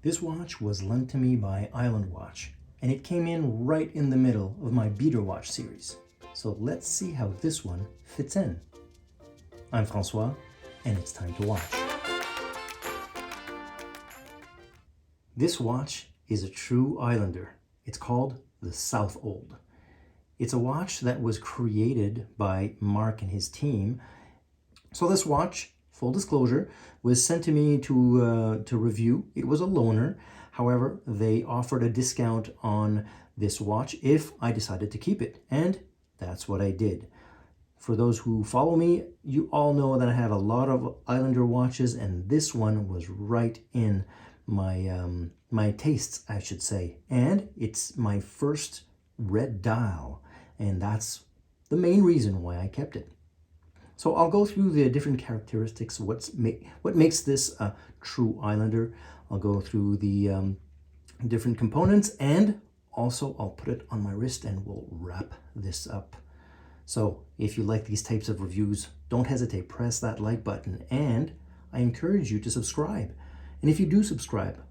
This watch was lent to me by Islander Watch, and it came in right in the middle of my beater watch series. So let's see how this one fits in. I'm Francois, and it's time to watch. This watch is a true Islander. It's called the Southold. It's a watch that was created by Mark and his team. So this watch, full disclosure, was sent to me to review. It was a loaner. However, they offered a discount on this watch if I decided to keep it, and that's what I did. For those who follow me, you all know that I have a lot of Islander watches, and this one was right in my tastes, I should say. And it's my first red dial, and that's the main reason why I kept it. So I'll go through the different characteristics, what makes this a true Islander. I'll go through the different components, and also I'll put it on my wrist and we'll wrap this up. So if you like these types of reviews, don't hesitate, press that like button, and I encourage you to subscribe. And if you do subscribe,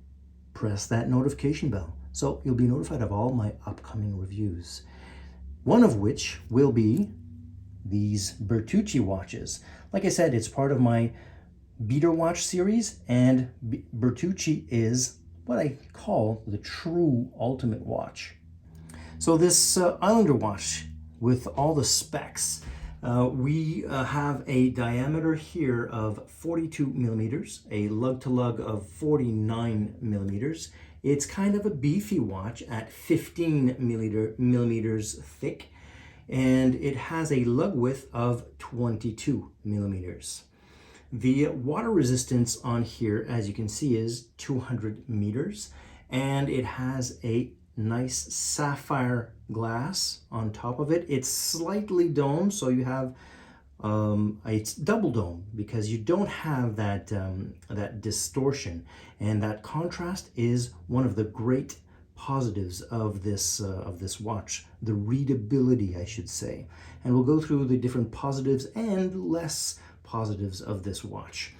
press that notification bell so you'll be notified of all my upcoming reviews. One of which will be these Bertucci watches. Like I said, it's part of my beater watch series, and Bertucci is what I call the true ultimate watch. So this Islander watch with all the specs, we have a diameter here of 42 millimeters, a lug to lug of 49 millimeters. It's kind of a beefy watch at 15 millimeters thick, and it has a lug width of 22 millimeters. The water resistance on here, as you can see, is 200 meters, and it has a nice sapphire glass on top of it. It's slightly domed, so you have it's double dome because you don't have that that distortion, and that contrast is one of the great positives of this watch, the readability, I should say. And we'll go through the different positives and less positives of this watch.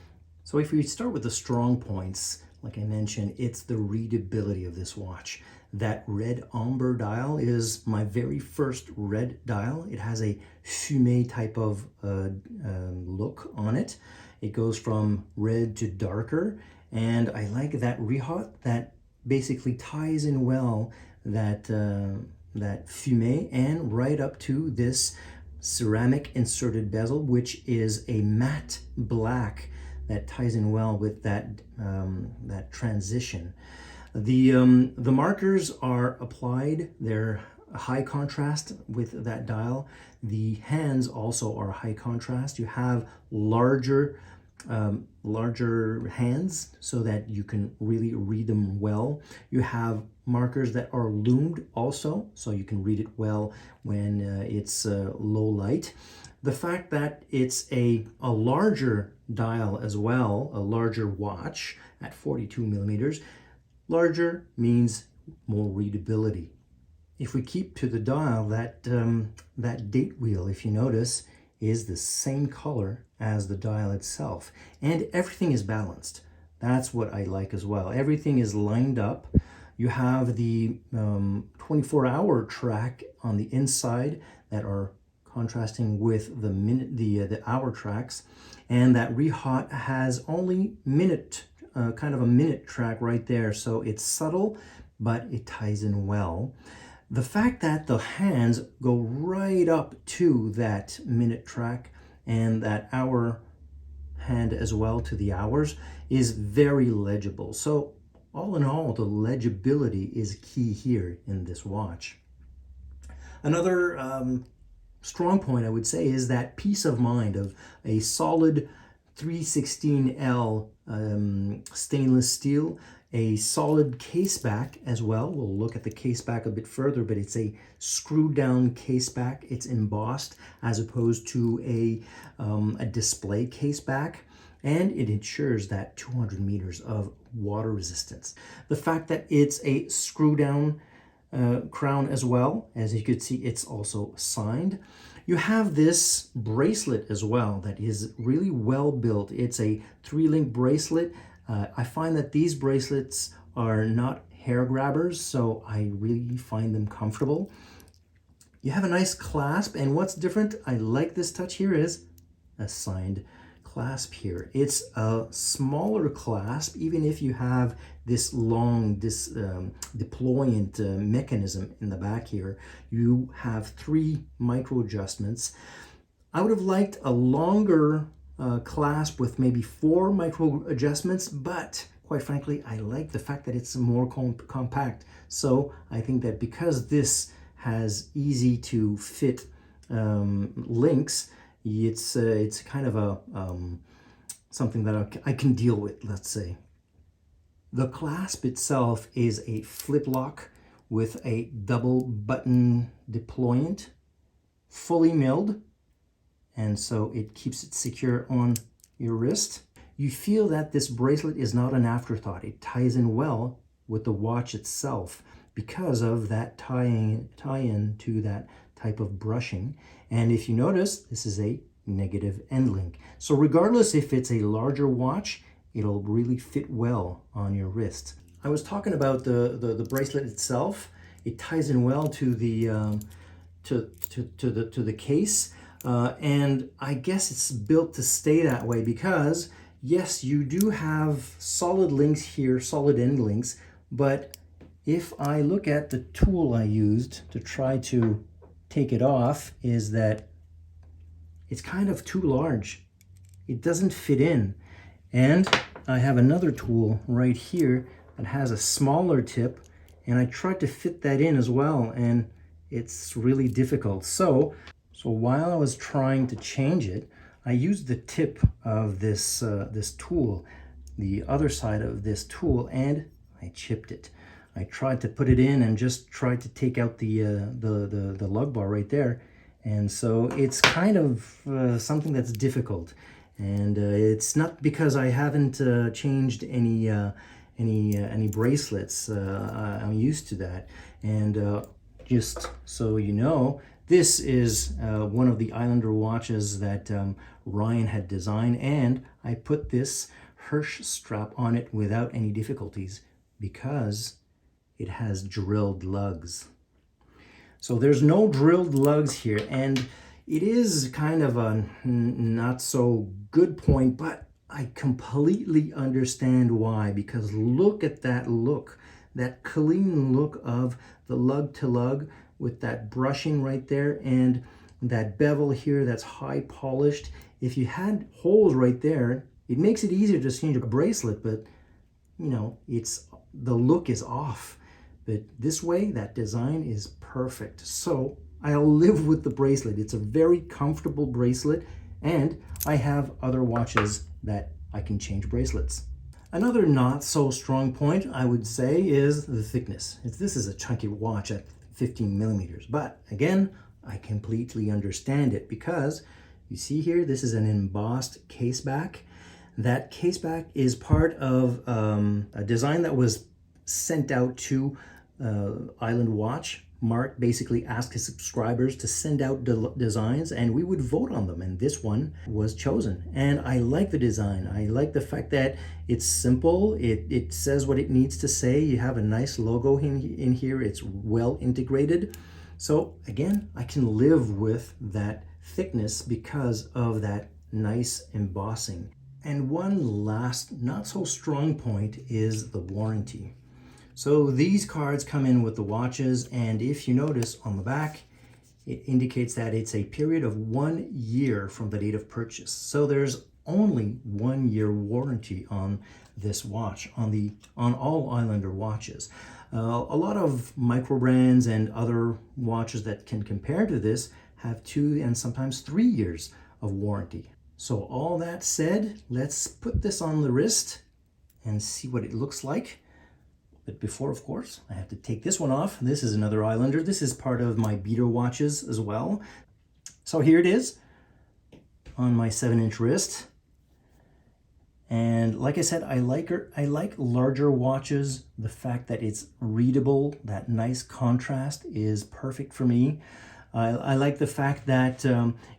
So if we start with the strong points, like I mentioned, it's the readability of this watch. That red amber dial is my very first red dial. It has a fumé type of look on it. It goes from red to darker, and I like that rehaut that basically ties in well that that fumé and right up to this ceramic inserted bezel, which is a matte black that ties in well with that that transition. The markers are applied. They're high contrast with that dial. The hands also are high contrast. You have larger hands so that you can really read them well. You have markers that are loomed also, so you can read it well when it's low light. The fact that it's a larger dial as well, a larger watch at 42 millimeters, larger means more readability. If we keep to the dial, that date wheel, if you notice, is the same color as the dial itself, and everything is balanced. That's what I like as well. Everything is lined up. You have the 24-hour track on the inside that are contrasting with the minute, the hour tracks, and that rehaut has only minute, kind of a minute track right there. So it's subtle, but it ties in well. The fact that the hands go right up to that minute track and that hour hand as well to the hours is very legible. So all in all, the legibility is key here in this watch. Another strong point I would say is that peace of mind of a solid 316L stainless steel, a solid case back as well. We'll look at the case back a bit further, but it's a screwed down case back. It's embossed as opposed to a display case back, and it ensures that 200 meters of water resistance. The fact that it's a screw down crown as well, as you could see, it's also signed. You have this bracelet as well that is really well built. It's a 3-link bracelet I find that these bracelets are not hair grabbers, so I really find them comfortable. You have a nice clasp, and what's different, I like this touch here, is a signed clasp here. It's a smaller clasp, even if you have this long deployant mechanism in the back here. You have 3 micro adjustments. I would have liked a longer clasp with maybe 4 micro adjustments, but quite frankly, I like the fact that it's more compact. So I think that because this has easy to fit links, it's kind of a something that I can deal with, let's say. The clasp itself is a flip lock with a double button deployant, fully milled, and so it keeps it secure on your wrist. You feel that this bracelet is not an afterthought. It ties in well with the watch itself because of that tie-in to that type of brushing. And if you notice, this is a negative end link. So regardless if it's a larger watch, it'll really fit well on your wrist. I was talking about the bracelet itself. It ties in well to the case, and I guess it's built to stay that way because yes, you do have solid links here, solid end links, but if I look at the tool I used to try to take it off, is that it's kind of too large. It doesn't fit in. And I have another tool right here that has a smaller tip, and I tried to fit that in as well, and it's really difficult. So while I was trying to change it, I used the tip of this this tool, the other side of this tool, and I chipped it. I tried to put it in and just tried to take out the lug bar right there, and so it's kind of something that's difficult. And it's not because I haven't changed any bracelets. I'm used to that. And just so you know, this is one of the Islander watches that Ryan had designed, and I put this Hirsch strap on it without any difficulties because it has drilled lugs. So there's no drilled lugs here, and it is kind of a not so good point, but I completely understand why, because look at that look, that clean look of the lug to lug with that brushing right there and that bevel here that's high polished. If you had holes right there, it makes it easier to change a bracelet, but you know, the look is off. But this way, that design is perfect. So I'll live with the bracelet. It's a very comfortable bracelet, and I have other watches that I can change bracelets. Another not so strong point, I would say, is the thickness. This is a chunky watch at 15 millimeters, but again, I completely understand it because you see here, this is an embossed case back. That case back is part of a design that was sent out to Island Watch. Mark basically asked his subscribers to send out designs and we would vote on them, and this one was chosen. And I like the design. I like the fact that it's simple, it says what it needs to say. You have a nice logo in here, it's well integrated. So again, I can live with that thickness because of that nice embossing. And one last not so strong point is the warranty. So these cards come in with the watches, and if you notice on the back, it indicates that it's a period of 1 year from the date of purchase. So there's only 1 year warranty on this watch, on all Islander watches. A lot of micro brands and other watches that can compare to this have 2 and sometimes 3 years of warranty. So all that said, let's put this on the wrist and see what it looks like. But before, of course, I have to take this one off. This is another Islander. This is part of my beater watches as well. So here it is on my 7-inch wrist. And like I said, I like larger watches. The fact that it's readable, that nice contrast is perfect for me. I like the fact that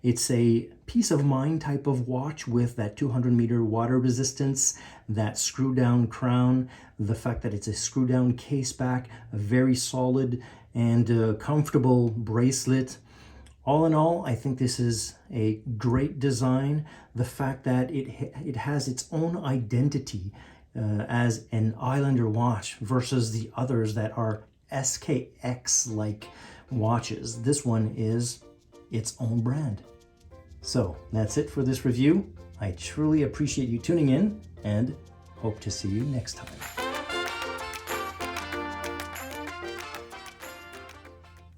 it's a peace of mind type of watch with that 200-meter water resistance, that screw-down crown, the fact that it's a screw-down case back, a very solid and comfortable bracelet. All in all, I think this is a great design. The fact that it has its own identity as an Islander watch versus the others that are SKX-like watches. This one is its own brand. So that's it for this review. I truly appreciate you tuning in and hope to see you next time.